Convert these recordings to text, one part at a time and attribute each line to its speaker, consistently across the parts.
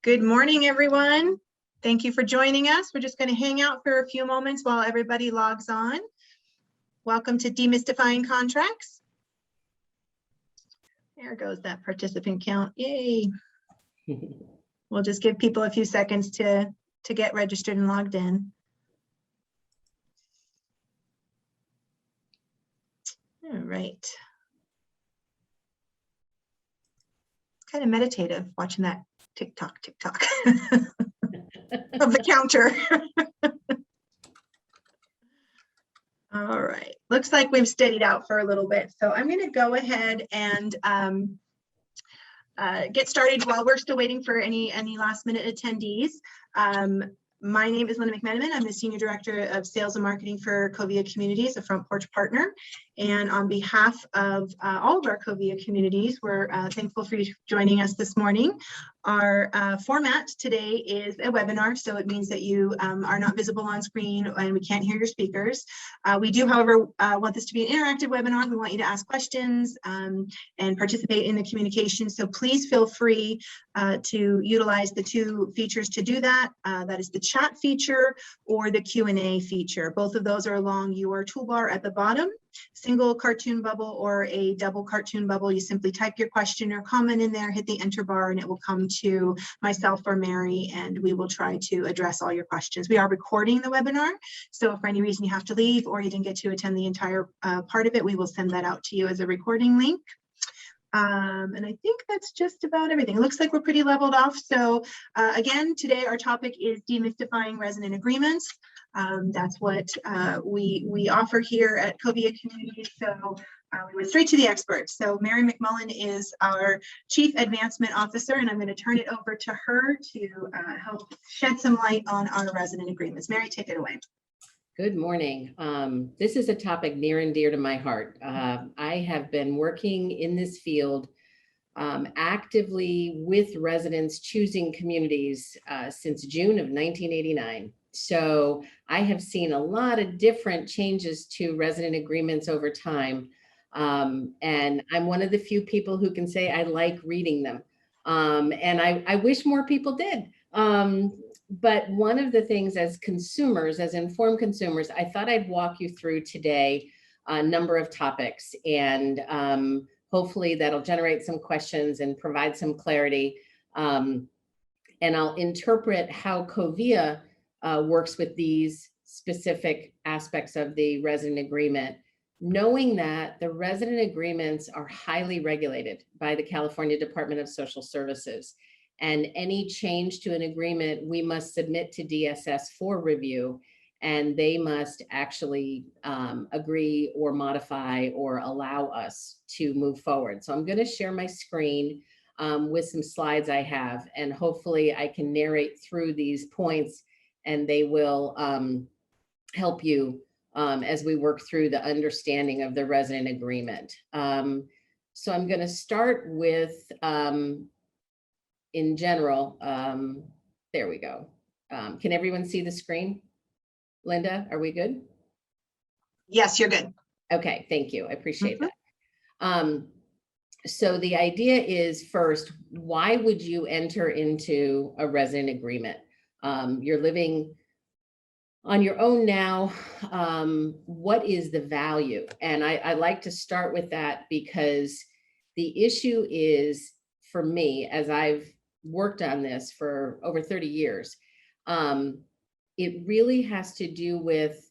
Speaker 1: Good morning, everyone. Thank you for joining us. We're just going to hang out for a few moments while everybody logs on. Welcome to Demystifying Contracts. There goes that participant count. Yay. We'll just give people a few seconds to get registered and logged in. All right. It's kind of meditative watching that tick tock of the counter. All right, looks like we've steadied out for a little bit. So I'm going to go ahead and get started while we're still waiting for any last minute attendees. My name is Linda McMenamin. I'm the Senior Director of Sales and Marketing for Covia Communities, a Front Porch Partner. And on behalf of all of our Covia communities, we're thankful for you joining us this morning. Our format today is a webinar, so it means that you are not visible on screen and we can't hear your speakers. We do, however, want this to be an interactive webinar. We want you to ask questions and participate in the communication. So please feel free to utilize the two features to do that. That is the chat feature or the Q&A feature. Both of those are along your toolbar at the bottom. Single cartoon bubble or a double cartoon bubble. You simply type your question or comment in there, hit the enter bar, and it will come to myself or Mary, and we will try to address all your questions. We are recording the webinar, so if for any reason you have to leave or you didn't get to attend the entire part of it, we will send that out to you as a recording link. And I think that's just about everything. It looks like we're pretty leveled off. So again, today our topic is demystifying resident agreements. That's what we offer here at Covia Communities. So we went straight to the experts. So Mary McMullen is our Chief Advancement Officer, and I'm going to turn it over to her to help shed some light on our resident agreements. Mary, take it away.
Speaker 2: Good morning. This is a topic near and dear to my heart. I have been working in this field actively with residents choosing communities since June of 1989. So I have seen a lot of different changes to resident agreements over time. And I'm one of the few people who can say I like reading them. And I wish more people did. But one of the things as consumers, as informed consumers, I thought I'd walk you through today a number of topics, and hopefully that'll generate some questions and provide some clarity. And I'll interpret how Covia works with these specific aspects of the resident agreement, knowing that the resident agreements are highly regulated by the California Department of Social Services. And any change to an agreement, we must submit to DSS for review, and they must actually agree or modify or allow us to move forward. So I'm going to share my screen with some slides I have, and hopefully I can narrate through these points, and they will help you as we work through the understanding of the resident agreement. So I'm going to start with in general, there we go. Can everyone see the screen? Linda, are we good?
Speaker 1: Yes, you're good.
Speaker 2: Okay, thank you. I appreciate that. So the idea is, first, why would you enter into a resident agreement? You're living on your own now. What is the value? And I like to start with that because the issue is, for me, as I've worked on this for over 30 years, it really has to do with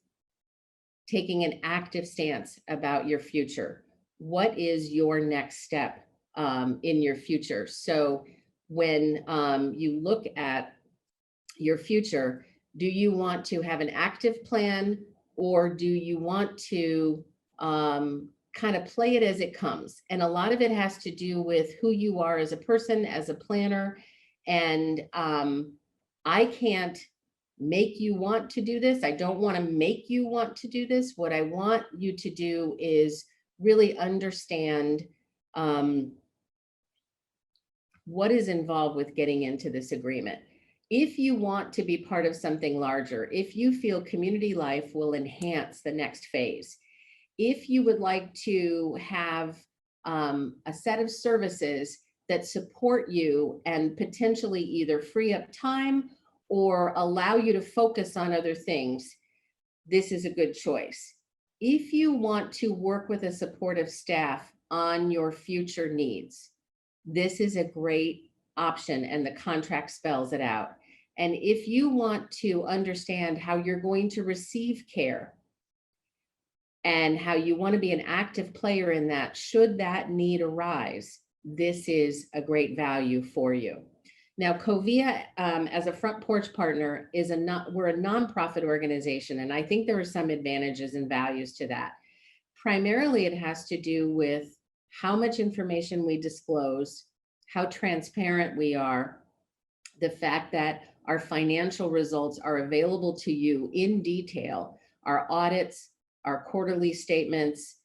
Speaker 2: taking an active stance about your future. What is your next step in your future? So when you look at your future, do you want to have an active plan, or do you want to kind of play it as it comes? And a lot of it has to do with who you are as a person, as a planner. And I can't make you want to do this. I don't want to make you want to do this. What I want you to do is really understand what is involved with getting into this agreement. If you want to be part of something larger, if you feel community life will enhance the next phase, if you would like to have a set of services that support you and potentially either free up time or allow you to focus on other things, this is a good choice. If you want to work with a supportive staff on your future needs, this is a great option, and the contract spells it out. And if you want to understand how you're going to receive care and how you want to be an active player in that, should that need arise, this is a great value for you. Now, Covia, as a front porch partner, we're a nonprofit organization, and I think there are some advantages and values to that. Primarily, it has to do with how much information we disclose, how transparent we are, the fact that our financial results are available to you in detail, our audits, our quarterly statements.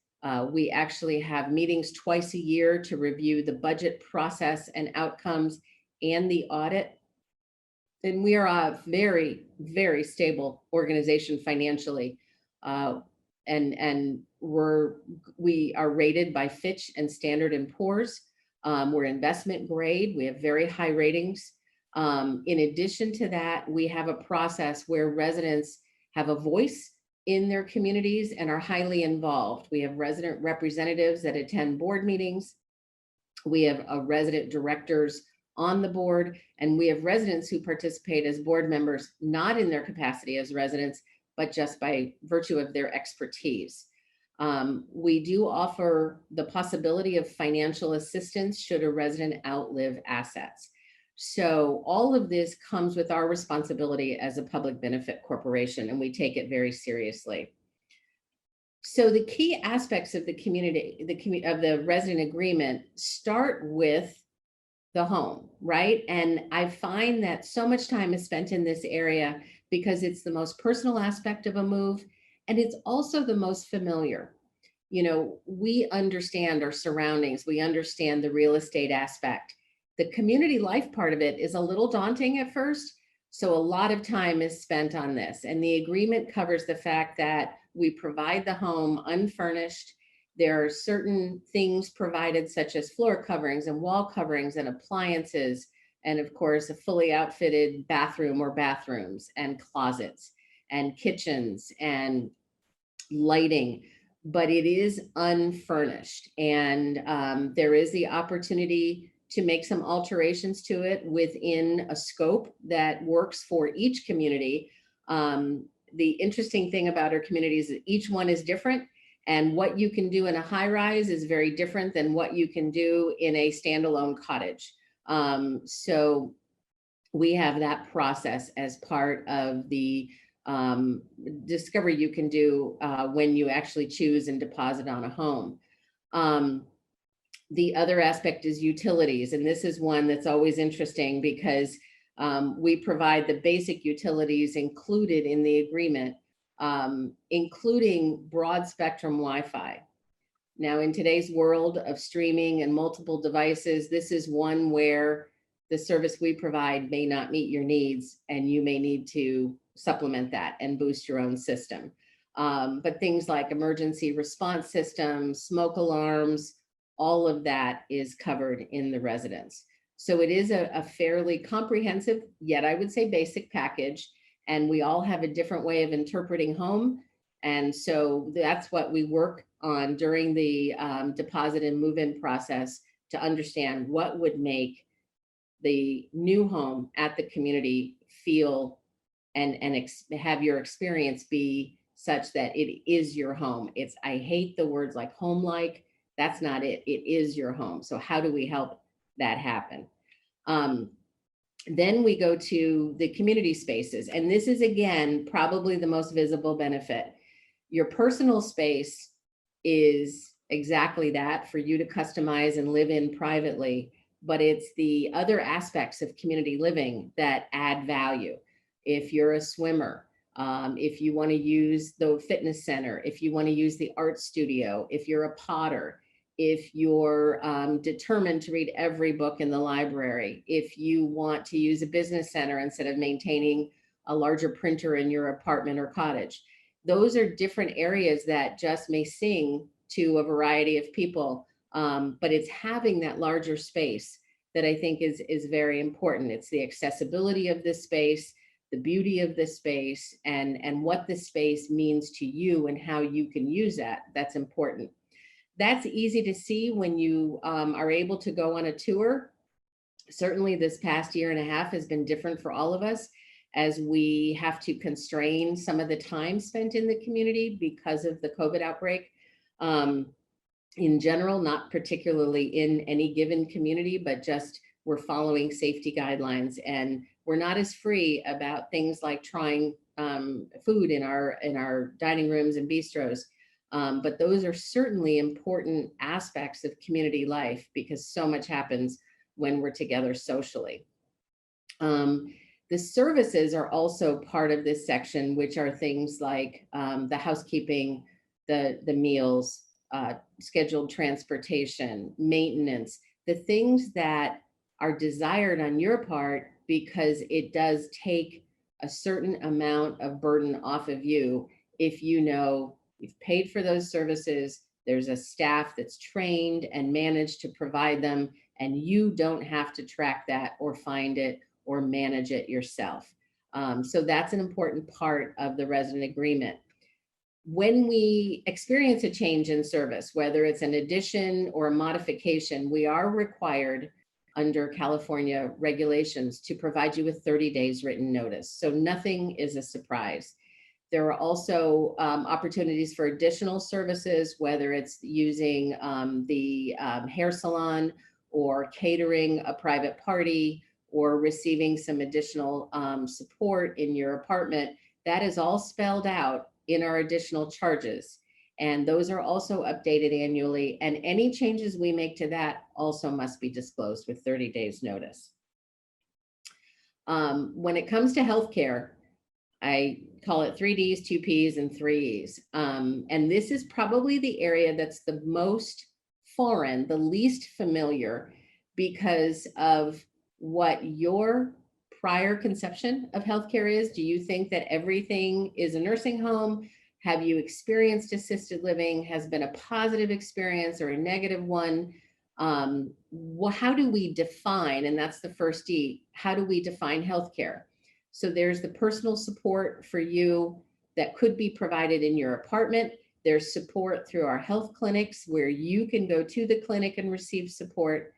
Speaker 2: We actually have meetings twice a year to review the budget process and outcomes and the audit. And we are a very, very stable organization financially. And we are rated by Fitch and Standard & Poor's. We're investment grade. We have very high ratings. In addition to that, we have a process where residents have a voice in their communities and are highly involved. We have resident representatives that attend board meetings. We have resident directors on the board, and we have residents who participate as board members, not in their capacity as residents, but just by virtue of their expertise. We do offer the possibility of financial assistance should a resident outlive assets. So all of this comes with our responsibility as a public benefit corporation, and we take it very seriously. So the key aspects of the resident agreement start with the home, right? And I find that so much time is spent in this area because it's the most personal aspect of a move, and it's also the most familiar. You know, we understand our surroundings, we understand the real estate aspect. The community life part of it is a little daunting at first, so a lot of time is spent on this. And the agreement covers the fact that we provide the home unfurnished. There are certain things provided, such as floor coverings and wall coverings and appliances, and of course, a fully outfitted bathroom or bathrooms and closets and kitchens and lighting, but it is unfurnished. And there is the opportunity to make some alterations to it within a scope that works for each community. The interesting thing about our community is that each one is different, and what you can do in a high rise is very different than what you can do in a standalone cottage. So we have that process as part of the discovery you can do when you actually choose and deposit on a home. The other aspect is utilities, and this is one that's always interesting because we provide the basic utilities included in the agreement, including broad spectrum Wi-Fi. Now, in today's world of streaming and multiple devices, this is one where the service we provide may not meet your needs, and you may need to supplement that and boost your own system. But things like emergency response systems, smoke alarms, all of that is covered in the residence. So it is a fairly comprehensive, yet I would say basic package, and we all have a different way of interpreting home. And so that's what we work on during the deposit and move-in process, to understand what would make the new home at the community feel and have your experience be such that it is your home. I hate the words like home-like. That's not it. It is your home. So how do we help that happen? Then we go to the community spaces. And this is, again, probably the most visible benefit. Your personal space is exactly that, for you to customize and live in privately. But it's the other aspects of community living that add value. If you're a swimmer, if you want to use the fitness center, if you want to use the art studio, if you're a potter, if you're determined to read every book in the library, if you want to use a business center instead of maintaining a larger printer in your apartment or cottage. Those are different areas that just may sing to a variety of people, but it's having that larger space that I think is very important. It's the accessibility of this space, the beauty of this space, and what this space means to you and how you can use that. That's important. That's easy to see when you are able to go on a tour. Certainly this past year and a half has been different for all of us, as we have to constrain some of the time spent in the community because of the COVID outbreak. In general, not particularly in any given community, but just we're following safety guidelines, and we're not as free about things like trying food in our dining rooms and bistros. But those are certainly important aspects of community life, because so much happens when we're together socially. The services are also part of this section, which are things like the housekeeping, the meals, scheduled transportation, maintenance, the things that are desired on your part, because it does take a certain amount of burden off of you. If you know you've paid for those services, there's a staff that's trained and managed to provide them, and you don't have to track that or find it or manage it yourself. So that's an important part of the resident agreement. When we experience a change in service, whether it's an addition or a modification, we are required under California regulations to provide you with 30 days written notice. So nothing is a surprise. There are also opportunities for additional services, whether it's using the hair salon, or catering a private party, or receiving some additional support in your apartment. That is all spelled out in our additional charges. And those are also updated annually. And any changes we make to that also must be disclosed with 30 days notice. When it comes to healthcare, I call it 3 Ds, 2 Ps, and 3 Es. And this is probably the area that's the most foreign, the least familiar, because of what your prior conception of healthcare is. Do you think that everything is a nursing home? Have you experienced assisted living? Has been a positive experience or a negative one? How do we define, and that's the first D, how do we define healthcare? So there's the personal support for you that could be provided in your apartment. There's support through our health clinics where you can go to the clinic and receive support.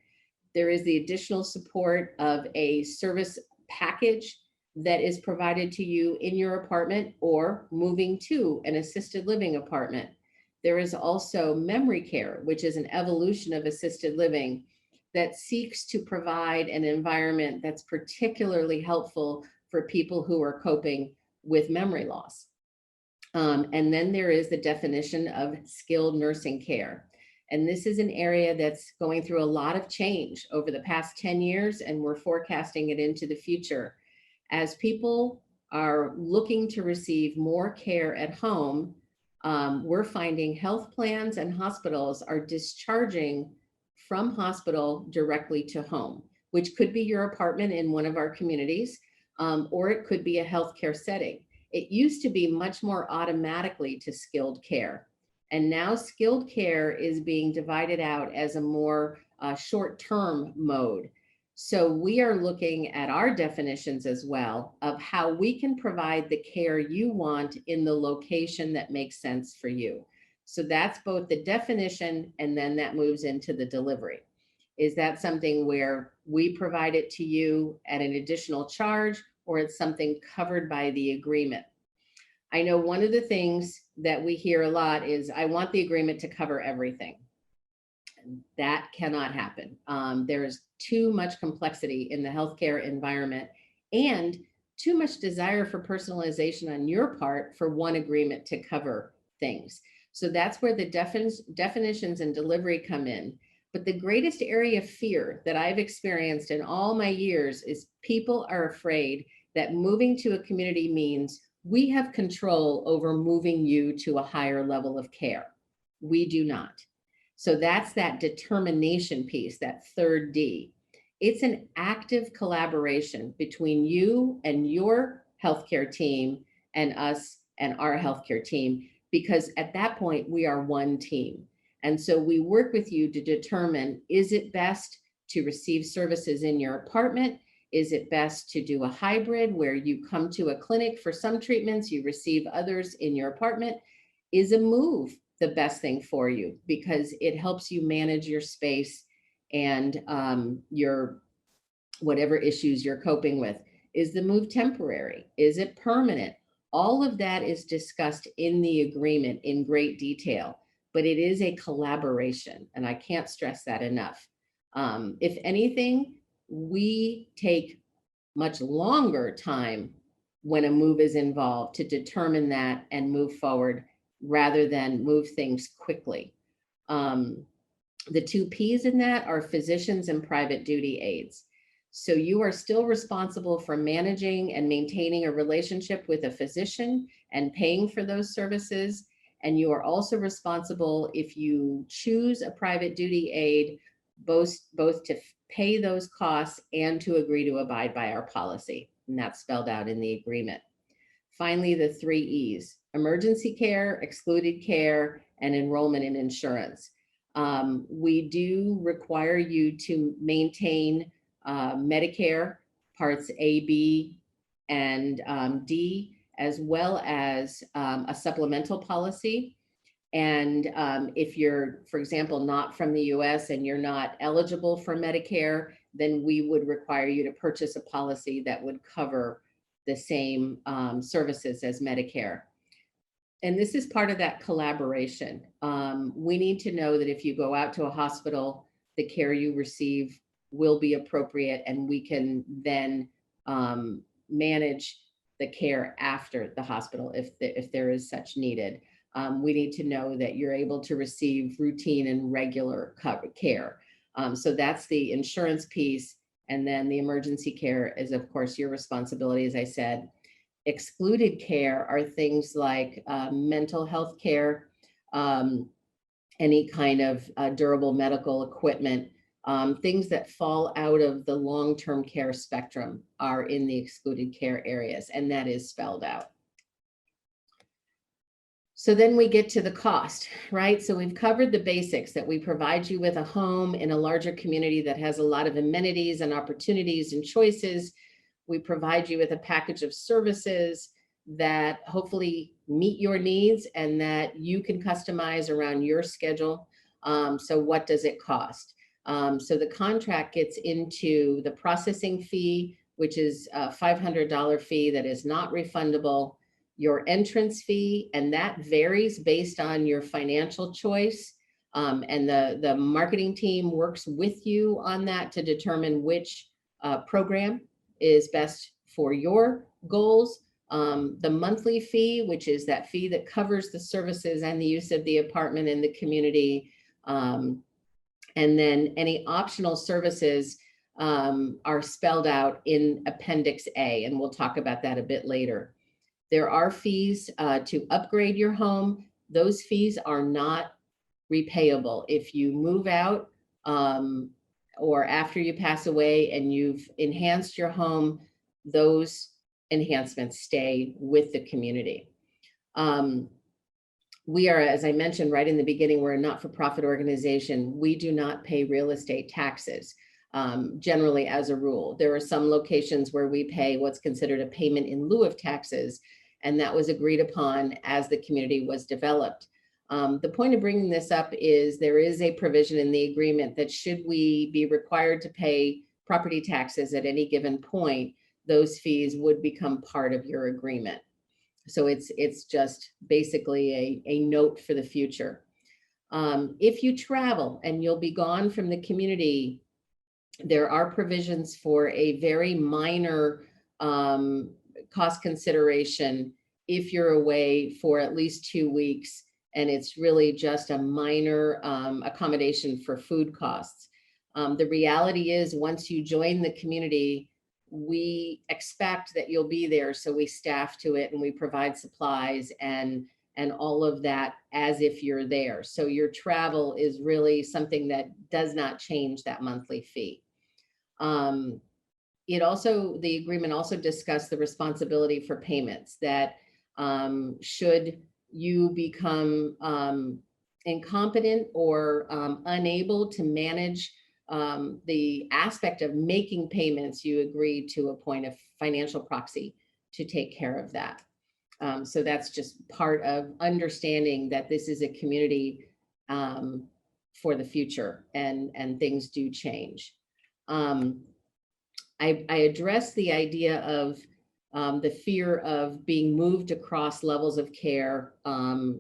Speaker 2: There is the additional support of a service package that is provided to you in your apartment or moving to an assisted living apartment. There is also memory care, which is an evolution of assisted living that seeks to provide an environment that's particularly helpful for people who are coping with memory loss. And then there is the definition of skilled nursing care. And this is an area that's going through a lot of change over the past 10 years, and we're forecasting it into the future. As people are looking to receive more care at home, we're finding health plans and hospitals are discharging from hospital directly to home, which could be your apartment in one of our communities, or it could be a healthcare setting. It used to be much more automatically to skilled care. And now skilled care is being divided out as a more short-term mode. So we are looking at our definitions as well of how we can provide the care you want in the location that makes sense for you. So that's both the definition, and then that moves into the delivery. Is that something where we provide it to you at an additional charge, or it's something covered by the agreement? I know one of the things that we hear a lot is, I want the agreement to cover everything. That cannot happen. There is too much complexity in the healthcare environment and too much desire for personalization on your part for one agreement to cover things. So that's where the definitions and delivery come in. But the greatest area of fear that I've experienced in all my years is people are afraid that moving to a community means we have control over moving you to a higher level of care. We do not. So that's that determination piece, that third D. It's an active collaboration between you and your healthcare team and us and our healthcare team, because at that point we are one team. And so we work with you to determine, is it best to receive services in your apartment? Is it best to do a hybrid where you come to a clinic for some treatments, you receive others in your apartment? Is a move the best thing for you because it helps you manage your space and your whatever issues you're coping with? Is the move temporary? Is it permanent? All of that is discussed in the agreement in great detail, but it is a collaboration, and I can't stress that enough. If anything, we take much longer time when a move is involved to determine that and move forward rather than move things quickly. The two P's in that are physicians and private duty aides. So you are still responsible for managing and maintaining a relationship with a physician and paying for those services. And you are also responsible, if you choose a private duty aide, both to pay those costs and to agree to abide by our policy. And that's spelled out in the agreement. Finally, the three E's: emergency care, excluded care, and enrollment in insurance. We do require you to maintain Medicare Parts A, B, and D, as well as a supplemental policy. And if you're, for example, not from the US and you're not eligible for Medicare, then we would require you to purchase a policy that would cover the same services as Medicare. And this is part of that collaboration. We need to know that if you go out to a hospital, the care you receive will be appropriate, and we can then manage the care after the hospital if there is such needed. We need to know that you're able to receive routine and regular care. So that's the insurance piece. And then the emergency care is, of course, your responsibility, as I said. Excluded care are things like mental health care, any kind of durable medical equipment, things that fall out of the long-term care spectrum are in the excluded care areas, and that is spelled out. So then we get to the cost, right? So we've covered the basics, that we provide you with a home in a larger community that has a lot of amenities and opportunities and choices. We provide you with a package of services that hopefully meet your needs and that you can customize around your schedule. So what does it cost? So the contract gets into the processing fee, which is a $500 fee that is not refundable, your entrance fee, and that varies based on your financial choice. And the marketing team works with you on that to determine which program is best for your goals. The monthly fee, which is that fee that covers the services and the use of the apartment in the community. And then any optional services are spelled out in Appendix A, and we'll talk about that a bit later. There are fees to upgrade your home. Those fees are not repayable. If you move out or after you pass away and you've enhanced your home, those enhancements stay with the community. We are, as I mentioned right in the beginning, we're a not-for-profit organization. We do not pay real estate taxes, generally as a rule. There are some locations where we pay what's considered a payment in lieu of taxes, and that was agreed upon as the community was developed. The point of bringing this up is there is a provision in the agreement that should we be required to pay property taxes at any given point, those fees would become part of your agreement. So it's just basically a note for the future. If you travel and you'll be gone from the community, there are provisions for a very minor cost consideration if you're away for at least 2 weeks, and it's really just a minor accommodation for food costs. The reality is, once you join the community, we expect that you'll be there, so we staff to it and we provide supplies and all of that as if you're there. So your travel is really something that does not change that monthly fee. The agreement also discussed the responsibility for payments, that should you become incompetent or unable to manage the aspect of making payments, you agree to appoint a financial proxy to take care of that. So that's just part of understanding that this is a community for the future, and things do change. I addressed the idea of the fear of being moved across levels of care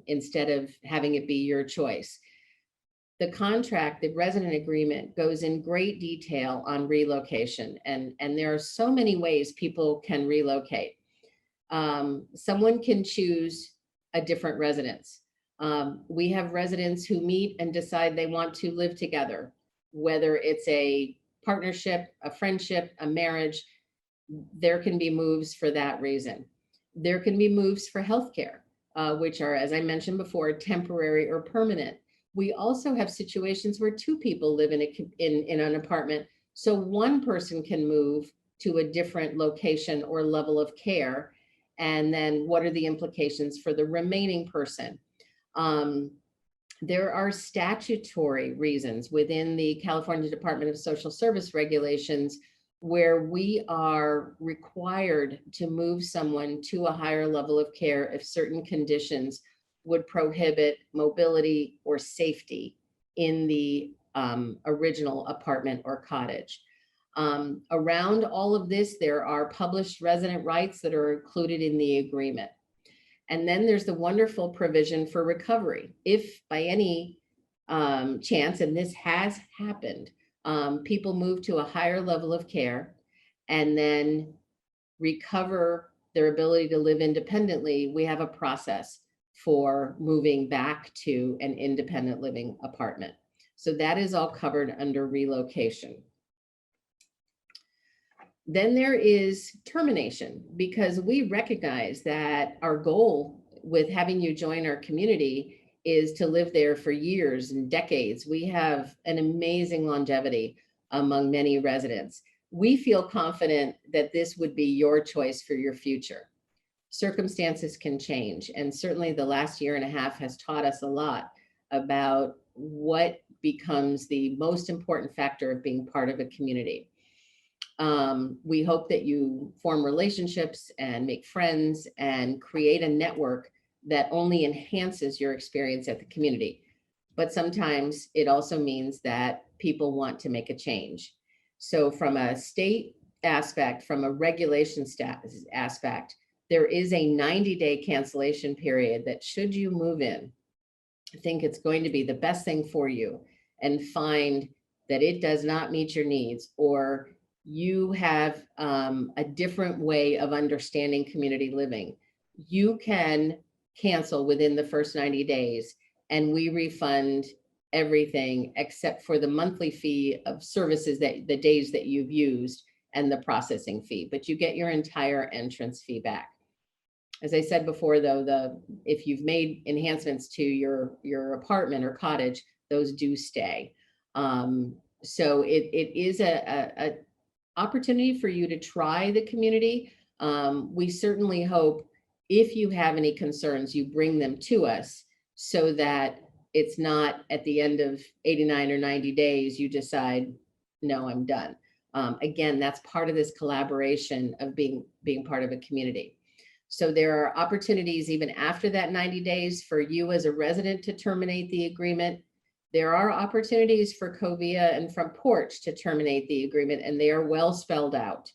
Speaker 2: instead of having it be your choice. The contract, the resident agreement, goes in great detail on relocation, and there are so many ways people can relocate. Someone can choose a different residence. We have residents who meet and decide they want to live together, whether it's a partnership, a friendship, a marriage. There can be moves for that reason. There can be moves for healthcare, which are, as I mentioned before, temporary or permanent. We also have situations where two people live in an apartment, so one person can move to a different location or level of care. And then what are the implications for the remaining person? There are statutory reasons within the California Department of Social Service regulations where we are required to move someone to a higher level of care if certain conditions would prohibit mobility or safety in the original apartment or cottage. Around all of this, there are published resident rights that are included in the agreement. And then there's the wonderful provision for recovery. If by any chance, and this has happened, people move to a higher level of care and then recover their ability to live independently, we have a process for moving back to an independent living apartment. So that is all covered under relocation. Then there is termination, because we recognize that our goal with having you join our community is to live there for years and decades. We have an amazing longevity among many residents. We feel confident that this would be your choice for your future. Circumstances can change, and certainly the last year and a half has taught us a lot about what becomes the most important factor of being part of a community. We hope that you form relationships and make friends and create a network that only enhances your experience at the community. But sometimes it also means that people want to make a change. So from a state aspect, from a regulation aspect, there is a 90-day cancellation period that should you move in, think it's going to be the best thing for you, and find that it does not meet your needs, or you have a different way of understanding community living, you can cancel within the first 90 days, and we refund everything except for the monthly fee of services that the days that you've used and the processing fee, but you get your entire entrance fee back. As I said before, though, if you've made enhancements to your apartment or cottage, those do stay. So it is a opportunity for you to try the community. We certainly hope if you have any concerns, you bring them to us so that it's not at the end of 89 or 90 days, you decide, no, I'm done. Again, that's part of this collaboration of being part of a community. So there are opportunities even after that 90 days for you as a resident to terminate the agreement. There are opportunities for Covia and Front Porch to terminate the agreement, and they are well spelled out.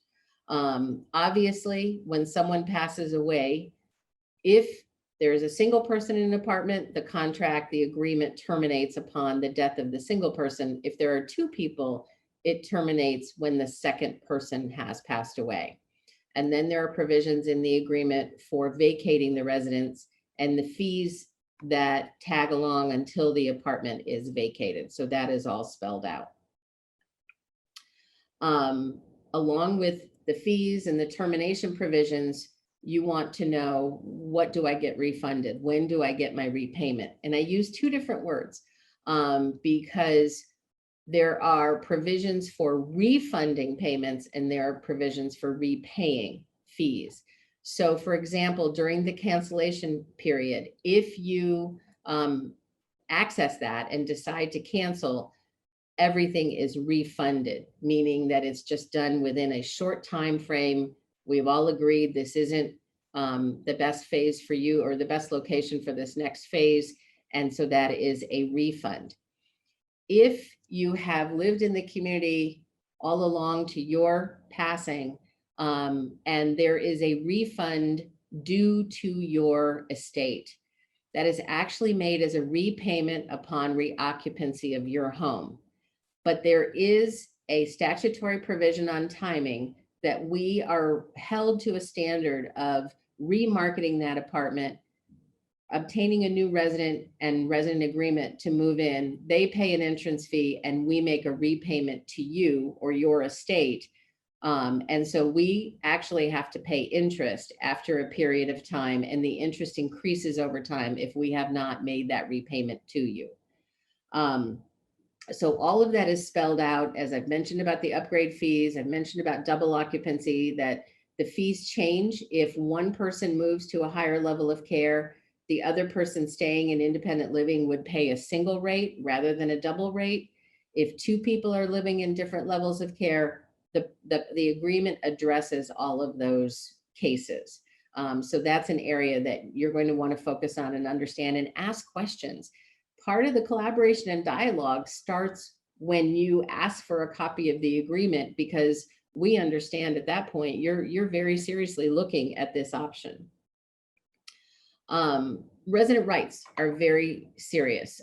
Speaker 2: Obviously, when someone passes away, if there is a single person in an apartment, the agreement terminates upon the death of the single person. If there are two people, it terminates when the second person has passed away. And then there are provisions in the agreement for vacating the residence and the fees that tag along until the apartment is vacated. So that is all spelled out. Along with the fees and the termination provisions, you want to know, what do I get refunded? When do I get my repayment? And I use two different words because there are provisions for refunding payments and there are provisions for repaying fees. So for example, during the cancellation period, if you access that and decide to cancel, everything is refunded, meaning that it's just done within a short time frame. We've all agreed this isn't the best phase for you or the best location for this next phase. And so that is a refund. If you have lived in the community all along to your passing, and there is a refund due to your estate, that is actually made as a repayment upon reoccupancy of your home. But there is a statutory provision on timing that we are held to a standard of remarketing that apartment, obtaining a new resident and resident agreement to move in. They pay an entrance fee and we make a repayment to you or your estate. And so we actually have to pay interest after a period of time, and the interest increases over time if we have not made that repayment to you. So all of that is spelled out, as I've mentioned about the upgrade fees. I've mentioned about double occupancy, that the fees change if one person moves to a higher level of care. The other person staying in independent living would pay a single rate rather than a double rate. If two people are living in different levels of care, the agreement addresses all of those cases. So that's an area that you're going to want to focus on and understand and ask questions. Part of the collaboration and dialogue starts when you ask for a copy of the agreement, because we understand at that point you're very seriously looking at this option. Resident rights are very serious.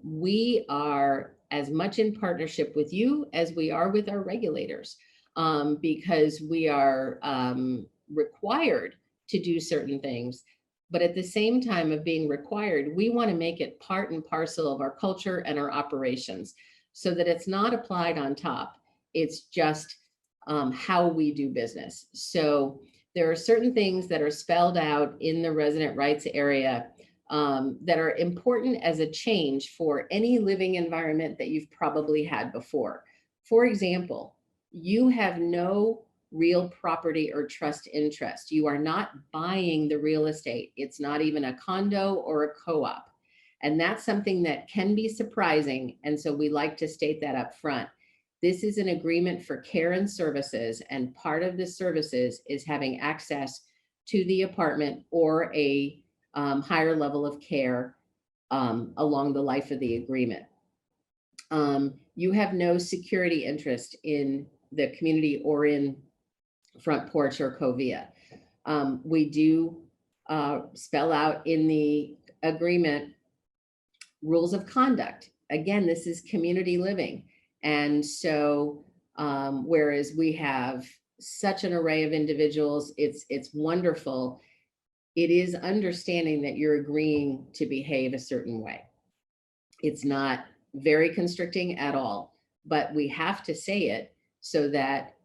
Speaker 2: We are as much in partnership with you as we are with our regulators, because we are required to do certain things. But at the same time of being required, we want to make it part and parcel of our culture and our operations, so that it's not applied on top. It's just how we do business. So there are certain things that are spelled out in the resident rights area that are important as a change for any living environment that you've probably had before. For example, you have no real property or trust interest. You are not buying the real estate. It's not even a condo or a co-op. And that's something that can be surprising. And so we like to state that up front. This is an agreement for care and services, and part of the services is having access to the apartment or a higher level of care along the life of the agreement. You have no security interest in the community or in Front Porch or Covia. We do spell out in the agreement rules of conduct. Again, this is community living. And so, whereas we have such an array of individuals, it's wonderful. It is understanding that you're agreeing to behave a certain way. It's not very constricting at all, but we have to say it so that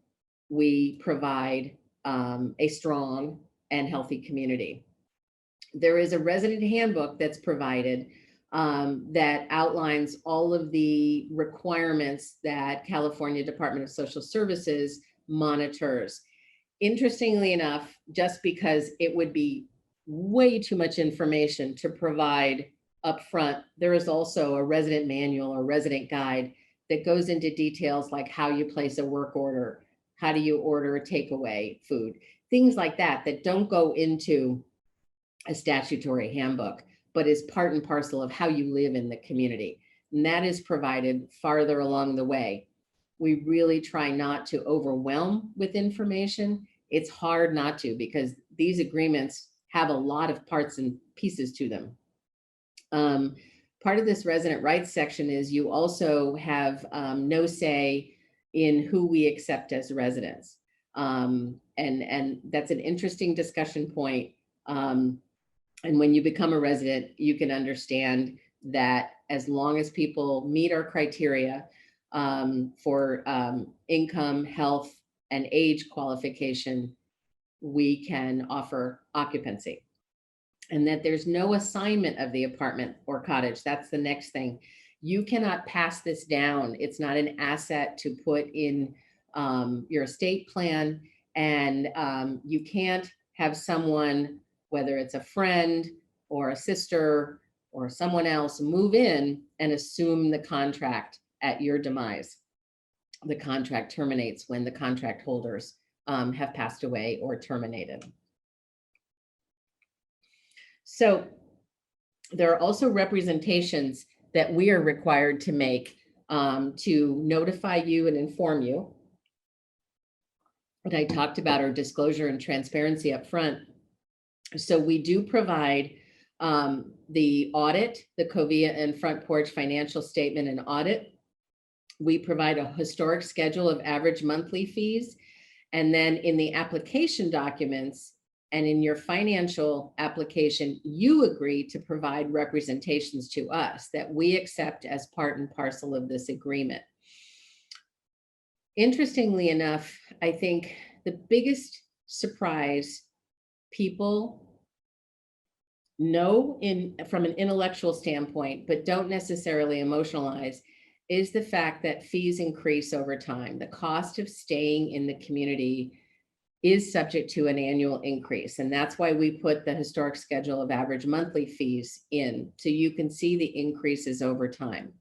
Speaker 2: we provide a strong and healthy community. There is a resident handbook that's provided that outlines all of the requirements that California Department of Social Services monitors. Interestingly enough, just because it would be way too much information to provide upfront, there is also a resident manual or resident guide that goes into details like how you place a work order, how do you order a takeaway food, things like that, that don't go into a statutory handbook, but is part and parcel of how you live in the community. And that is provided farther along the way. We really try not to overwhelm with information. It's hard not to, because these agreements have a lot of parts and pieces to them. Part of this resident rights section is you also have no say in who we accept as residents. And that's an interesting discussion point. And when you become a resident, you can understand that as long as people meet our criteria for income, health, and age qualification, we can offer occupancy. And that there's no assignment of the apartment or cottage. That's the next thing. You cannot pass this down. It's not an asset to put in your estate plan. And you can't have someone, whether it's a friend or a sister or someone else, move in and assume the contract at your demise. The contract terminates when the contract holders have passed away or terminated. So there are also representations that we are required to make to notify you and inform you. And I talked about our disclosure and transparency up front. So we do provide the audit, the Covia and Front Porch financial statement and audit. We provide a historic schedule of average monthly fees. And then in the application documents and in your financial application, you agree to provide representations to us that we accept as part and parcel of this agreement. Interestingly enough, I think the biggest surprise people know from an intellectual standpoint, but don't necessarily emotionalize, is the fact that fees increase over time. The cost of staying in the community is subject to an annual increase. And that's why we put the historic schedule of average monthly fees in, so you can see the increases over time.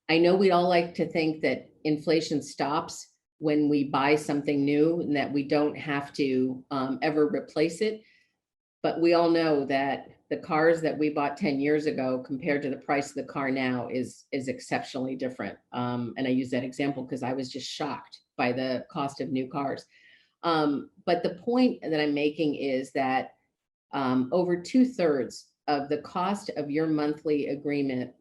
Speaker 2: I know we all like to think that inflation stops when we buy something new and that we don't have to ever replace it. But we all know that the cars that we bought 10 years ago compared to the price of the car now is exceptionally different. And I use that example because I was just shocked by the cost of new cars. But the point that I'm making is that over 2/3 of the cost of your monthly agreement,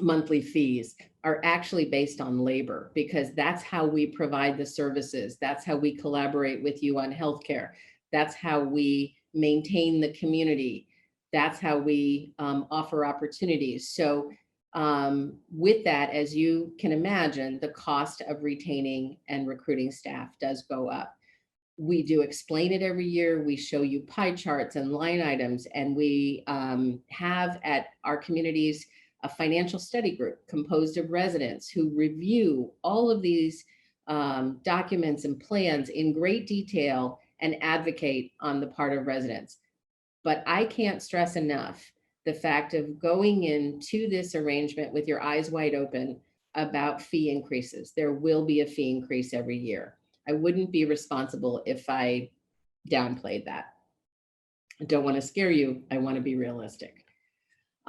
Speaker 2: monthly fees, are actually based on labor, because that's how we provide the services. That's how we collaborate with you on healthcare. That's how we maintain the community. That's how we offer opportunities. So with that, as you can imagine, the cost of retaining and recruiting staff does go up. We do explain it every year. We show you pie charts and line items, and we have at our communities a financial study group composed of residents who review all of these documents and plans in great detail and advocate on the part of residents. But I can't stress enough the fact of going into this arrangement with your eyes wide open about fee increases. There will be a fee increase every year. I wouldn't be responsible if I downplayed that. I don't want to scare you. I want to be realistic.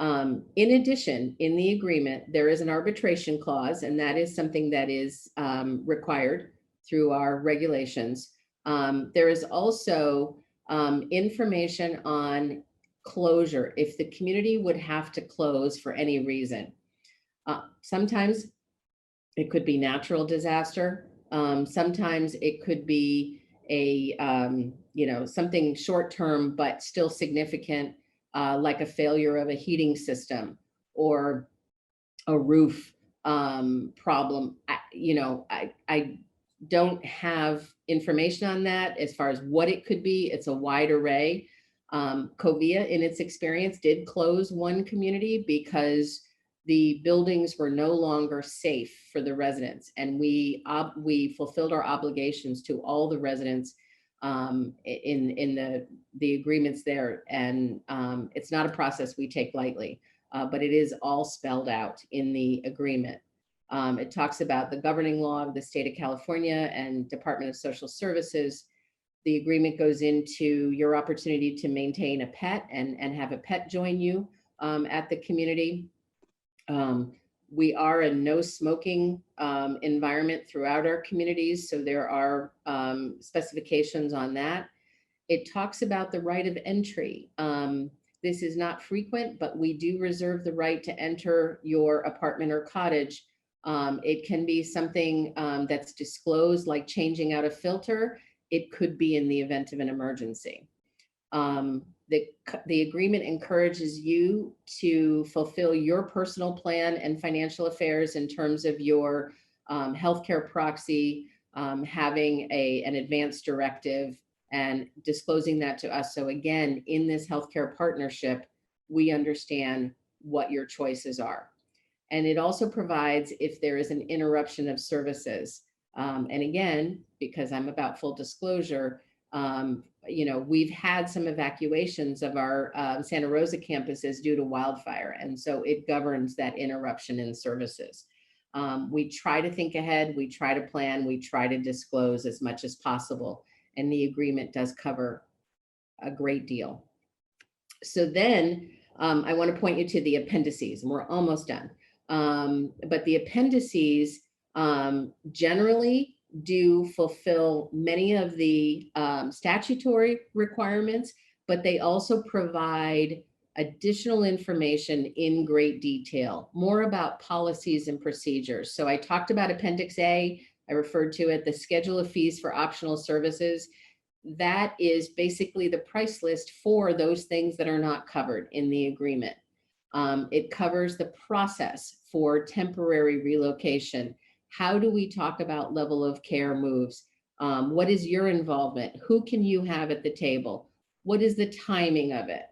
Speaker 2: In addition, in the agreement, there is an arbitration clause, and that is something that is required through our regulations. There is also information on closure if the community would have to close for any reason. Sometimes it could be natural disaster. Sometimes it could be a something short-term but still significant, like a failure of a heating system or a roof problem. I don't have information on that as far as what it could be. It's a wide array. Covia, in its experience, did close one community because the buildings were no longer safe for the residents, and we fulfilled our obligations to all the residents in the agreements there. And it's not a process we take lightly, but it is all spelled out in the agreement. It talks about the governing law of the state of California and Department of Social Services. The agreement goes into your opportunity to maintain a pet and have a pet join you at the community. We are a no smoking environment throughout our communities, so there are specifications on that. It talks about the right of entry. This is not frequent, but we do reserve the right to enter your apartment or cottage. It can be something that's disclosed, like changing out a filter. It could be in the event of an emergency. The agreement encourages you to fulfill your personal plan and financial affairs in terms of your healthcare proxy, having an advanced directive and disclosing that to us. So again, in this healthcare partnership, we understand what your choices are. And it also provides if there is an interruption of services. And again, because I'm about full disclosure, we've had some evacuations of our Santa Rosa campuses due to wildfire. And so it governs that interruption in services. We try to think ahead, we try to plan, we try to disclose as much as possible. And the agreement does cover a great deal. So then I want to point you to the appendices, and we're almost done. But the appendices generally do fulfill many of the statutory requirements, but they also provide additional information in great detail, more about policies and procedures. So I talked about Appendix A, I referred to it, the schedule of fees for optional services. That is basically the price list for those things that are not covered in the agreement. It covers the process for temporary relocation. How do we talk about level of care moves? What is your involvement? Who can you have at the table? What is the timing of it?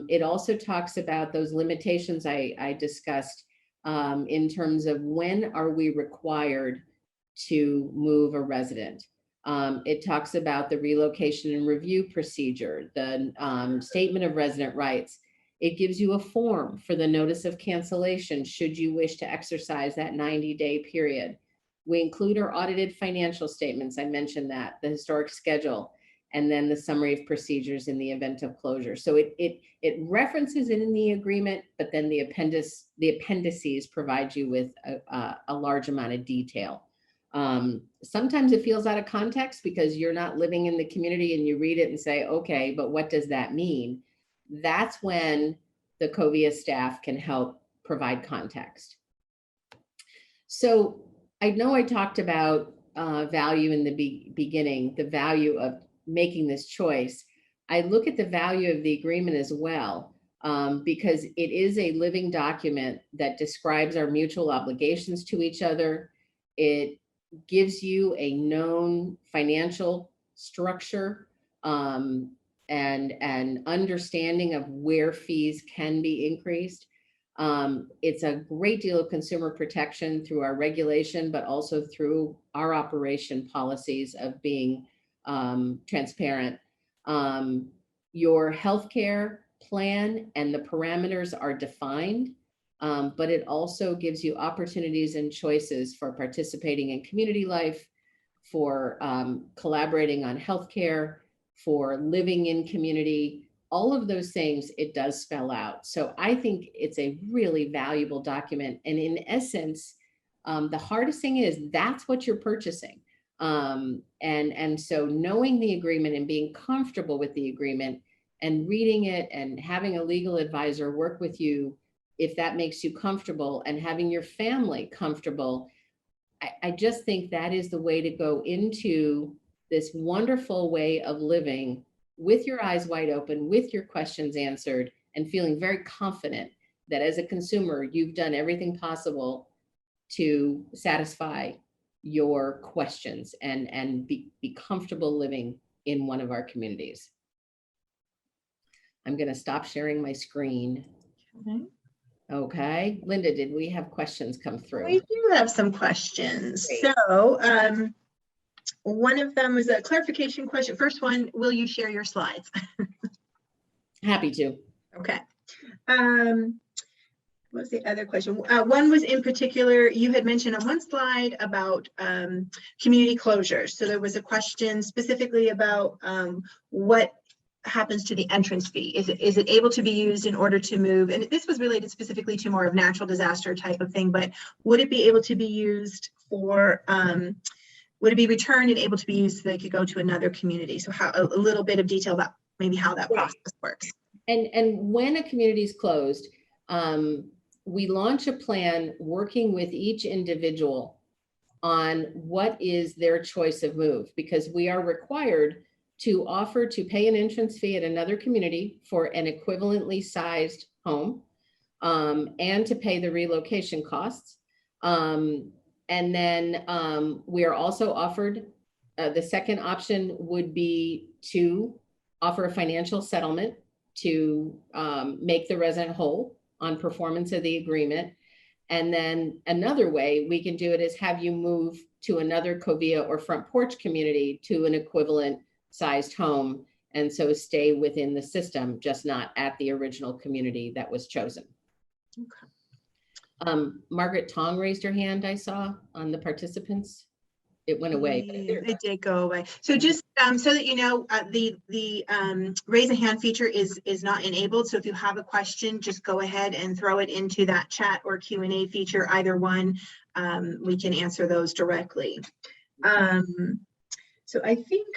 Speaker 2: It also talks about those limitations I discussed in terms of when are we required to move a resident. It talks about the relocation and review procedure, the statement of resident rights. It gives you a form for the notice of cancellation should you wish to exercise that 90-day period. We include our audited financial statements. I mentioned that, the historic schedule, and then the summary of procedures in the event of closure. So it references it in the agreement, but then the appendices provide you with a large amount of detail. Sometimes it feels out of context because you're not living in the community and you read it and say, okay, but what does that mean? That's when the Covia staff can help provide context. So I know I talked about value in the beginning, the value of making this choice. I look at the value of the agreement as well, because it is a living document that describes our mutual obligations to each other. It gives you a known financial structure and an understanding of where fees can be increased. It's a great deal of consumer protection through our regulation, but also through our operation policies of being transparent. Your healthcare plan and the parameters are defined, but it also gives you opportunities and choices for participating in community life, for collaborating on healthcare, for living in community. All of those things it does spell out. So I think it's a really valuable document. And in essence, the hardest thing is that's what you're purchasing. And so knowing the agreement and being comfortable with the agreement and reading it and having a legal advisor work with you, if that makes you comfortable, and having your family comfortable, I just think that is the way to go into this wonderful way of living with your eyes wide open, with your questions answered, and feeling very confident that as a consumer, you've done everything possible to satisfy your questions and be comfortable living in one of our communities. I'm going to stop sharing my screen. Okay. Linda, did we have questions come through?
Speaker 1: We do have some questions.
Speaker 2: Great.
Speaker 1: So one of them was a clarification question. First one, will you share your slides?
Speaker 2: Happy to.
Speaker 1: Okay. What was the other question? One was in particular, you had mentioned on one slide about community closures. So there was a question specifically about what happens to the entrance fee. Is it able to be used in order to move? And this was related specifically to more of natural disaster type of thing, but would it be able to be used for, would it be returned and able to be used so they could go to another community? So how, a little bit of detail about maybe how that process works.
Speaker 2: And when a community is closed, we launch a plan working with each individual on what is their choice of move, because we are required to offer to pay an entrance fee at another community for an equivalently sized home, and to pay the relocation costs. And then we are also offered, the second option would be to offer a financial settlement to make the resident whole on performance of the agreement. And then another way we can do it is have you move to another Covia or Front Porch community to an equivalent sized home, and so stay within the system, just not at the original community that was chosen.
Speaker 1: Okay.
Speaker 2: Margaret Tong raised her hand, I saw on the participants. It went away. But there it
Speaker 1: It did go away. So just so that you know, the raise a hand feature is not enabled. So if you have a question, just go ahead and throw it into that chat or Q&A feature, either one. We can answer those directly. So I think,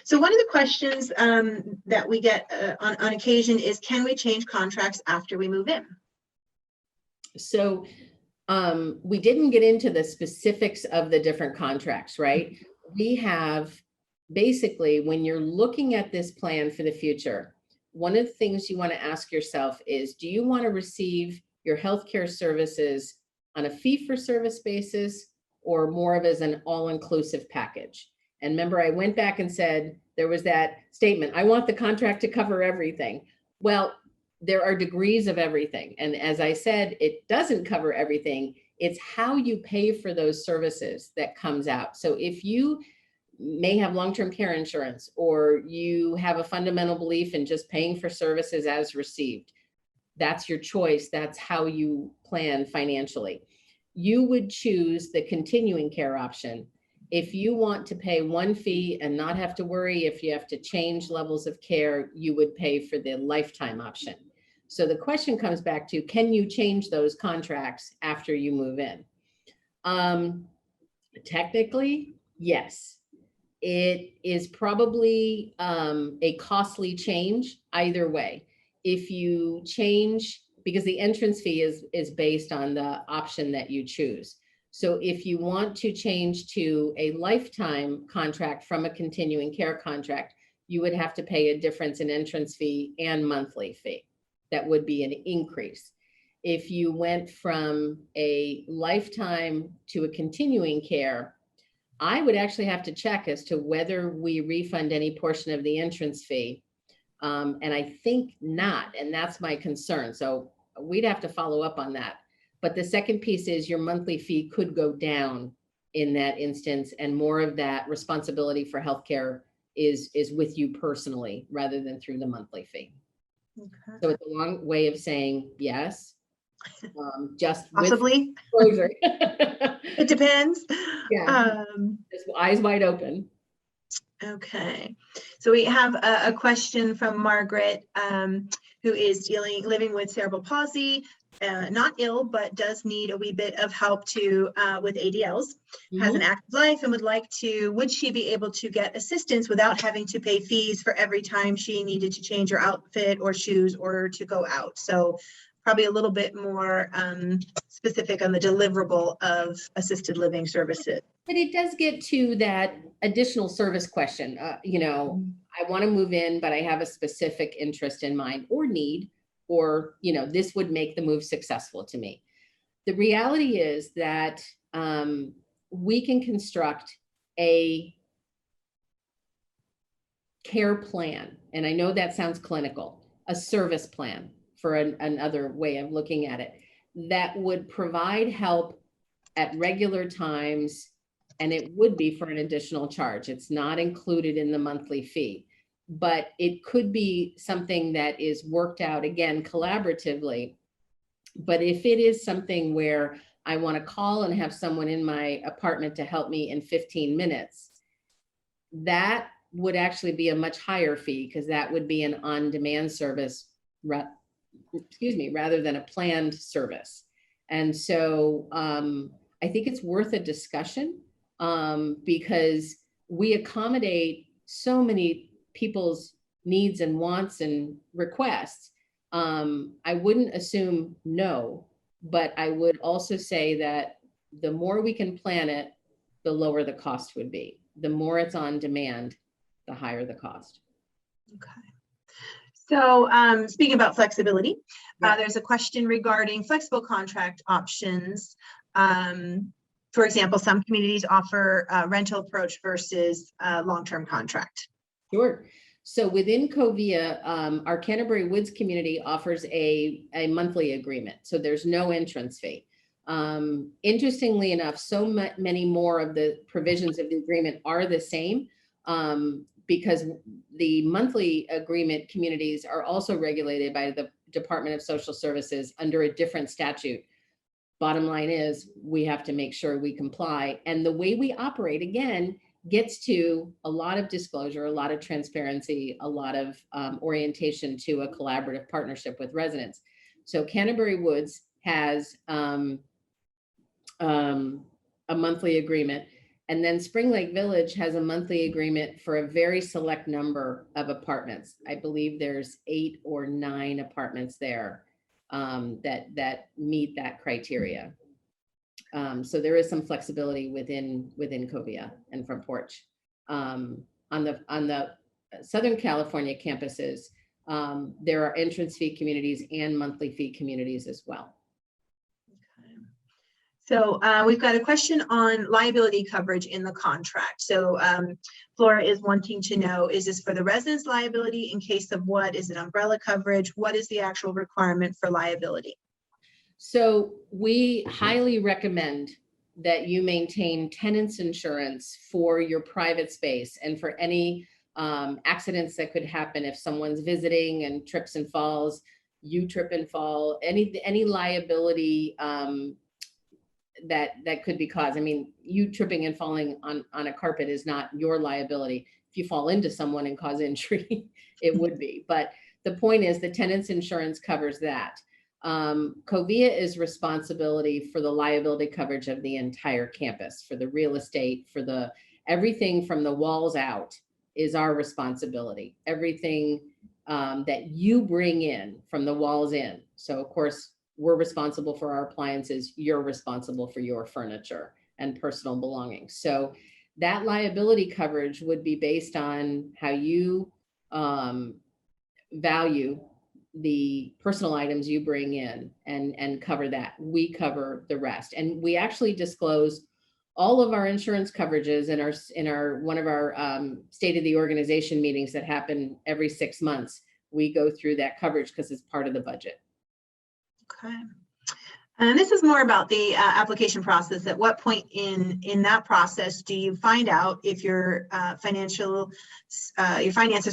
Speaker 1: so one of the questions that we get on occasion is, can we change contracts after we move in?
Speaker 2: So we didn't get into the specifics of the different contracts, right? We have basically, when you're looking at this plan for the future, one of the things you want to ask yourself is, do you want to receive your healthcare services on a fee-for-service basis or more of as an all-inclusive package? And remember, I went back and said, there was that statement, I want the contract to cover everything. Well, there are degrees of everything. And as I said, it doesn't cover everything. It's how you pay for those services that comes out. So if you may have long-term care insurance, or you have a fundamental belief in just paying for services as received, that's your choice. That's how you plan financially. You would choose the continuing care option. If you want to pay one fee and not have to worry if you have to change levels of care, you would pay for the lifetime option. So the question comes back to, can you change those contracts after you move in? Technically, yes. It is probably a costly change either way. If you change, because the entrance fee is based on the option that you choose. So if you want to change to a lifetime contract from a continuing care contract, you would have to pay a difference in entrance fee and monthly fee. That would be an increase. If you went from a lifetime to a continuing care, I would actually have to check as to whether we refund any portion of the entrance fee. And I think not, and that's my concern. So we'd have to follow up on that. But the second piece is your monthly fee could go down in that instance, and more of that responsibility for healthcare is with you personally rather than through the monthly fee. Okay. So it's a long way of saying yes, just
Speaker 1: possibly
Speaker 2: with disclosure.
Speaker 1: It depends.
Speaker 2: Yeah. Just eyes wide open.
Speaker 1: Okay, so we have a question from Margaret, who is living with cerebral palsy, not ill, but does need a wee bit of help with ADLs, has an active life, and would she be able to get assistance without having to pay fees for every time she needed to change her outfit or shoes or to go out? So probably a little bit more specific on the deliverable of assisted living services.
Speaker 2: But it does get to that additional service question. I want to move in, but I have a specific interest in mind or need, or, this would make the move successful to me. The reality is that we can construct a care plan. And I know that sounds clinical, a service plan for another way of looking at it, that would provide help at regular times, and it would be for an additional charge. It's not included in the monthly fee, but it could be something that is worked out, again, collaboratively. But if it is something where I want to call and have someone in my apartment to help me in 15 minutes, that would actually be a much higher fee, because that would be an on-demand service, rather than a planned service. And so I think it's worth a discussion because we accommodate so many people's needs and wants and requests. I wouldn't assume no, but I would also say that the more we can plan it, the lower the cost would be. The more it's on demand, the higher the cost.
Speaker 1: Okay. So speaking about flexibility, there's a question regarding flexible contract options. For example, some communities offer a rental approach versus a long-term contract.
Speaker 2: Sure. So within Covia, our Canterbury Woods community offers a monthly agreement. So there's no entrance fee. Interestingly enough, so many more of the provisions of the agreement are the same because the monthly agreement communities are also regulated by the Department of Social Services under a different statute. bottom line is we have to make sure we comply. And the way we operate, again, gets to a lot of disclosure, a lot of transparency, a lot of orientation to a collaborative partnership with residents. So Canterbury Woods has a monthly agreement. And then Spring Lake Village has a monthly agreement for a very select number of apartments. I believe there's 8 or 9 apartments there that meet that criteria. So there is some flexibility within Covia and Front Porch. On the Southern California campuses, there are entrance fee communities and monthly fee communities as well.
Speaker 1: So we've got a question on liability coverage in the contract. So Flora is wanting to know, is this for the resident's liability in case of what? Is it umbrella coverage? What is the actual requirement for liability?
Speaker 2: So we highly recommend that you maintain tenants insurance for your private space and for any accidents that could happen if someone's visiting and trips and falls, you trip and fall, any liability that could be caused. I mean, you tripping and falling on a carpet is not your liability. If you fall into someone and cause injury, it would be. But the point is the tenant's insurance covers that. Covia is responsibility for the liability coverage of the entire campus, for the real estate, for everything from the walls out is our responsibility. Everything that you bring in from the walls in. So of course, we're responsible for our appliances, you're responsible for your furniture and personal belongings. So that liability coverage would be based on how you value the personal items you bring in and cover that. We cover the rest. And we actually disclose all of our insurance coverages in our one of our state of the organization meetings that happen every 6 months. We go through that coverage because it's part of the budget.
Speaker 1: Okay. And this is more about the application process. At what point in that process do you find out if your finances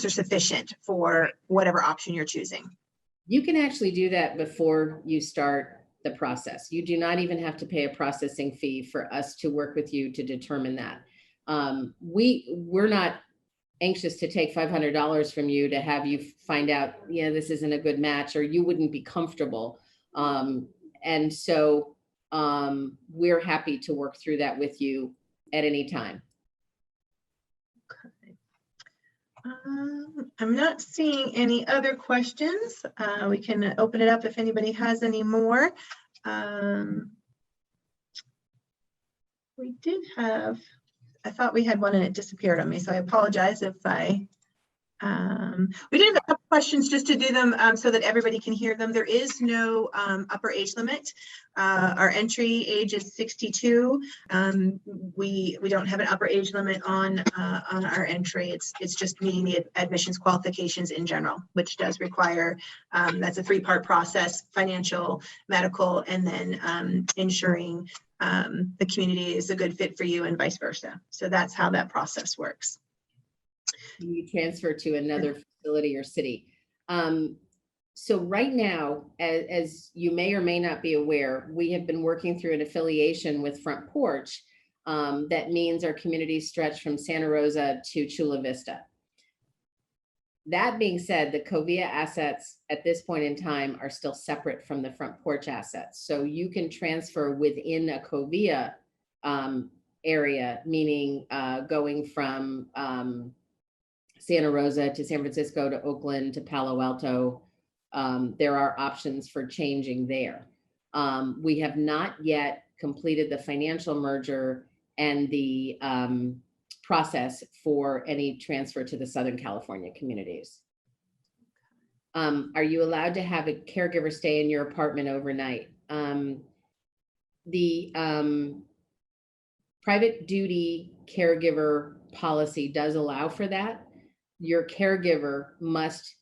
Speaker 1: are sufficient for whatever option you're choosing?
Speaker 2: You can actually do that before you start the process. You do not even have to pay a processing fee for us to work with you to determine that. We're not anxious to take $500 from you to have you find out, yeah, this isn't a good match, or you wouldn't be comfortable. And so we're happy to work through that with you at any time.
Speaker 1: Okay. I'm not seeing any other questions. We can open it up if anybody has any more. We did have, I thought we had one and it disappeared on me, so I apologize if we did have a couple questions just to do them so that everybody can hear them. There is no upper age limit. Our entry age is 62. We don't have an upper age limit on our entry. It's just meeting the admissions qualifications in general, which does require, that's a 3-part process: financial, medical, and then ensuring the community is a good fit for you and vice versa. So that's how that process works.
Speaker 2: You transfer to another facility or city. So right now, as you may or may not be aware, we have been working through an affiliation with Front Porch. That means our community stretch from Santa Rosa to Chula Vista. That being said, the Covia assets at this point in time are still separate from the Front Porch assets. So you can transfer within a Covia area, meaning going from Santa Rosa to San Francisco to Oakland to Palo Alto. There are options for changing there. We have not yet completed the financial merger and the process for any transfer to the Southern California communities. Are you allowed to have a caregiver stay in your apartment overnight? The private duty caregiver policy does allow for that. Your caregiver must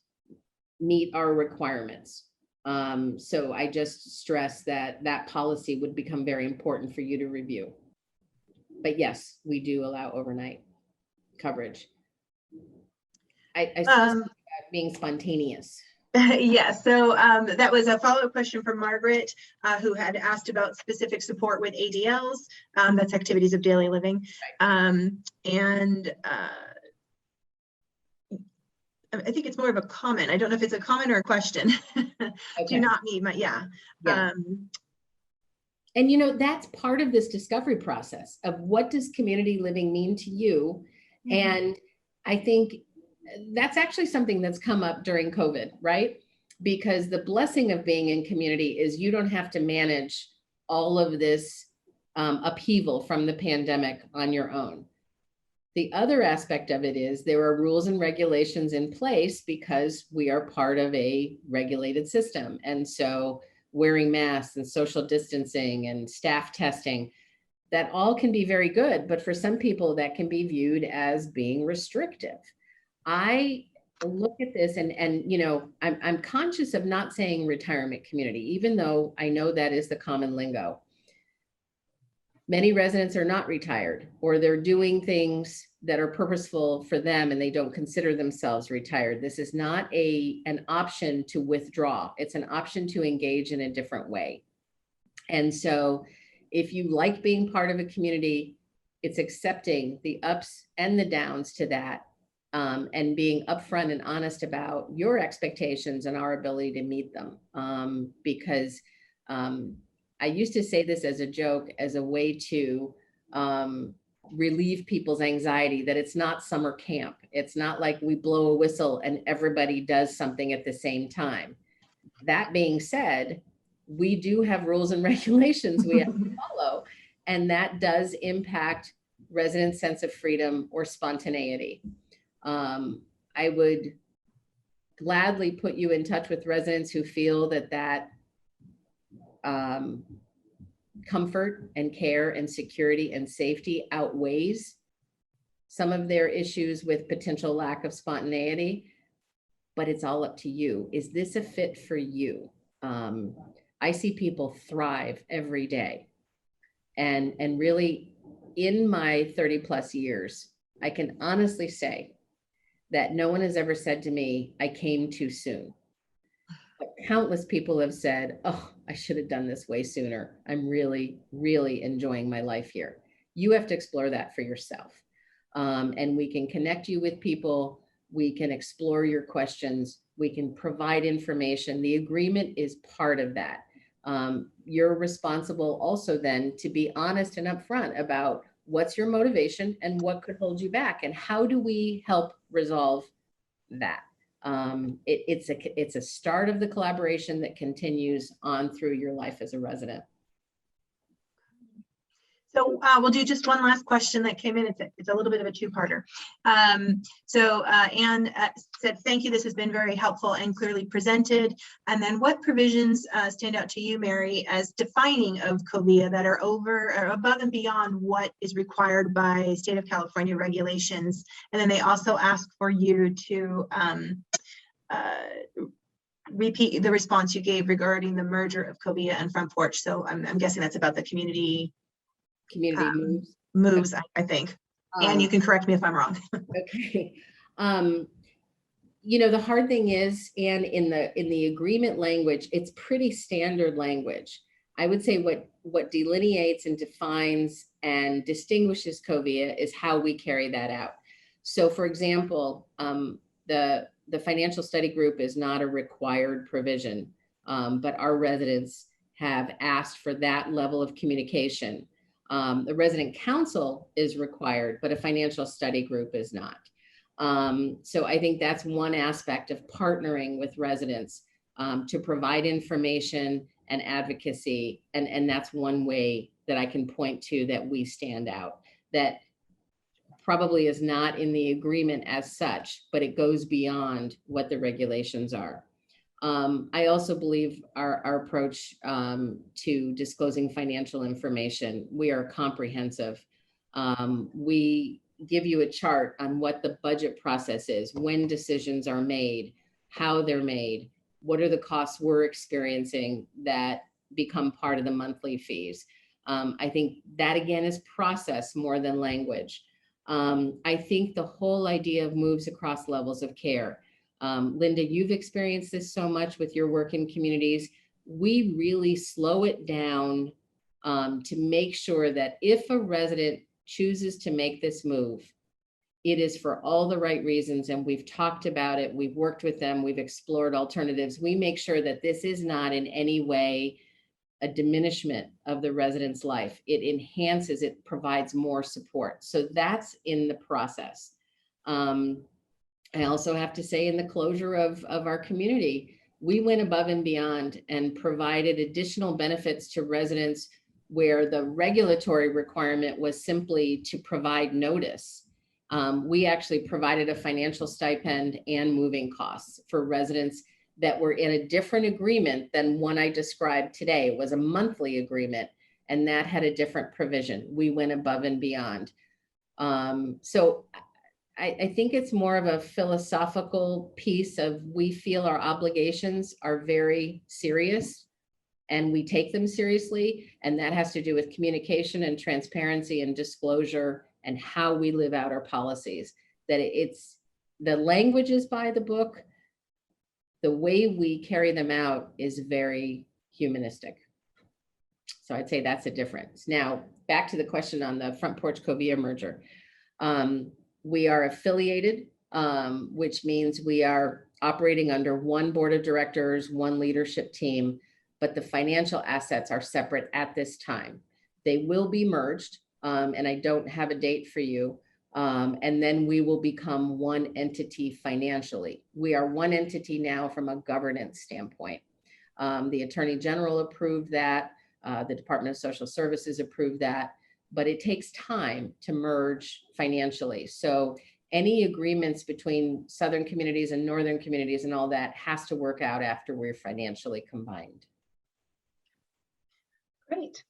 Speaker 2: meet our requirements. So I just stress that that policy would become very important for you to review. But yes, we do allow overnight coverage. I being spontaneous.
Speaker 1: Yes, so that was a follow-up question from Margaret, who had asked about specific support with ADLs, that's activities of daily living. And I think it's more of a comment. I don't know if it's a comment or a question.
Speaker 2: Okay.
Speaker 1: Do not need my, yeah.
Speaker 2: And you know, that's part of this discovery process of what does community living mean to you? And I think that's actually something that's come up during COVID, right? Because the blessing of being in community is you don't have to manage all of this upheaval from the pandemic on your own. The other aspect of it is there are rules and regulations in place because we are part of a regulated system. And so wearing masks and social distancing and staff testing, that all can be very good, but for some people that can be viewed as being restrictive. I look at this and you know, I'm conscious of not saying retirement community, even though I know that is the common lingo. Many residents are not retired, or they're doing things that are purposeful for them and they don't consider themselves retired. This is not an option to withdraw. It's an option to engage in a different way. And so if you like being part of a community, it's accepting the ups and the downs to that, and being upfront and honest about your expectations and our ability to meet them. Because I used to say this as a joke, as a way to relieve people's anxiety, that it's not summer camp. It's not like we blow a whistle and everybody does something at the same time. That being said, we do have rules and regulations we have to follow, and that does impact residents' sense of freedom or spontaneity. I would gladly put you in touch with residents who feel that comfort and care and security and safety outweighs some of their issues with potential lack of spontaneity, but it's all up to you. Is this a fit for you? I see people thrive every day. And really, in my 30 plus years, I can honestly say that no one has ever said to me, I came too soon. But countless people have said, oh, I should have done this way sooner. I'm really, really enjoying my life here. You have to explore that for yourself. And we can connect you with people. We can explore your questions. We can provide information. The agreement is part of that. You're responsible also then to be honest and upfront about what's your motivation and what could hold you back, and how do we help resolve that. It's a start of the collaboration that continues on through your life as a resident.
Speaker 1: So we'll do just one last question that came in. It's a little bit of a two-parter. So Anne said, thank you. This has been very helpful and clearly presented. And then what provisions stand out to you, Mary, as defining of COVIA that are over or above and beyond what is required by state of California regulations? And then they also ask for you to repeat the response you gave regarding the merger of COVIA and Front Porch. So I'm guessing that's about the community moves, I think. And you can correct me if I'm wrong.
Speaker 2: Okay. You know, the hard thing is, and in the agreement language, it's pretty standard language. I would say what delineates and defines and distinguishes COVIA is how we carry that out. So for example, the financial study group is not a required provision, but our residents have asked for that level of communication. The resident council is required, but a financial study group is not. So I think that's one aspect of partnering with residents to provide information and advocacy. And that's one way that I can point to that we stand out, that probably is not in the agreement as such, but it goes beyond what the regulations are. I also believe our approach to disclosing financial information, we are comprehensive. We give you a chart on what the budget process is, when decisions are made, how they're made, what are the costs we're experiencing that become part of the monthly fees. I think that again is process more than language. I think the whole idea of moves across levels of care. Linda, you've experienced this so much with your work in communities. We really slow it down to make sure that if a resident chooses to make this move, it is for all the right reasons. And we've talked about it. We've worked with them. We've explored alternatives. We make sure that this is not in any way a diminishment of the resident's life. It enhances, it provides more support. So that's in the process. I also have to say, in the closure of our community, we went above and beyond and provided additional benefits to residents where the regulatory requirement was simply to provide notice. We actually provided a financial stipend and moving costs for residents that were in a different agreement than one I described today. It was a monthly agreement, and that had a different provision. We went above and beyond. So I think it's more of a philosophical piece of, we feel our obligations are very serious and we take them seriously. And that has to do with communication and transparency and disclosure and how we live out our policies. That it's, the language is by the book. The way we carry them out is very humanistic. So I'd say that's a difference. Now, back to the question on the Front Porch Covia merger. We are affiliated, which means we are operating under one board of directors, one leadership team, but the financial assets are separate at this time. They will be merged, and I don't have a date for you. And then we will become one entity financially. We are one entity now from a governance standpoint. The Attorney General approved that. The Department of Social Services approved that. But it takes time to merge financially. So any agreements between Southern communities and Northern communities and all that has to work out after we're financially combined.
Speaker 1: Great.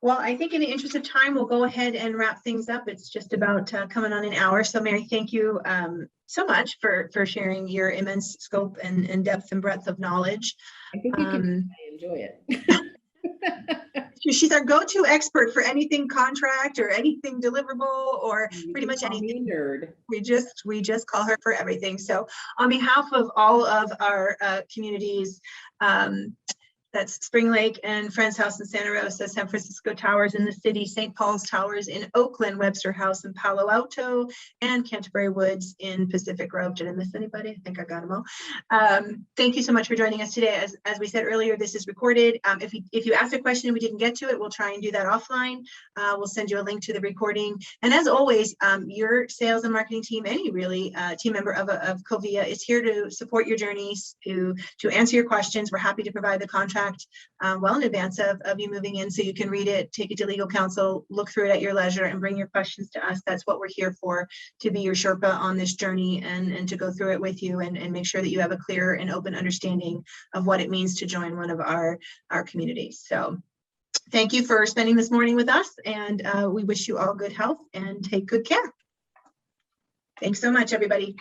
Speaker 1: Well, I think in the interest of time, we'll go ahead and wrap things up. It's just about coming on an hour. So Mary, thank you so much for sharing your immense scope and depth and breadth of knowledge.
Speaker 2: I think you can enjoy it.
Speaker 1: She's our go-to expert for anything contract or anything deliverable or pretty much anything. Nerd. We just call her for everything. So on behalf of all of our communities, that's Spring Lake and Friends House in Santa Rosa, San Francisco Towers in the city, St. Paul's Towers in Oakland, Webster House in Palo Alto, and Canterbury Woods in Pacific Grove. Did I miss anybody? I think I got them all. Thank you so much for joining us today. As we said earlier, this is recorded. If you asked a question and we didn't get to it, we'll try and do that offline. We'll send you a link to the recording. And as always, your sales and marketing team, any really team member of Covia is here to support your journeys, to answer your questions. We're happy to provide the contract well in advance of you moving in, so you can read it, take it to legal counsel, look through it at your leisure, and bring your questions to us. That's what we're here for, to be your Sherpa on this journey and to go through it with you and make sure that you have a clear and open understanding of what it means to join one of our communities. So thank you for spending this morning with us, and we wish you all good health and take good care. Thanks so much, everybody.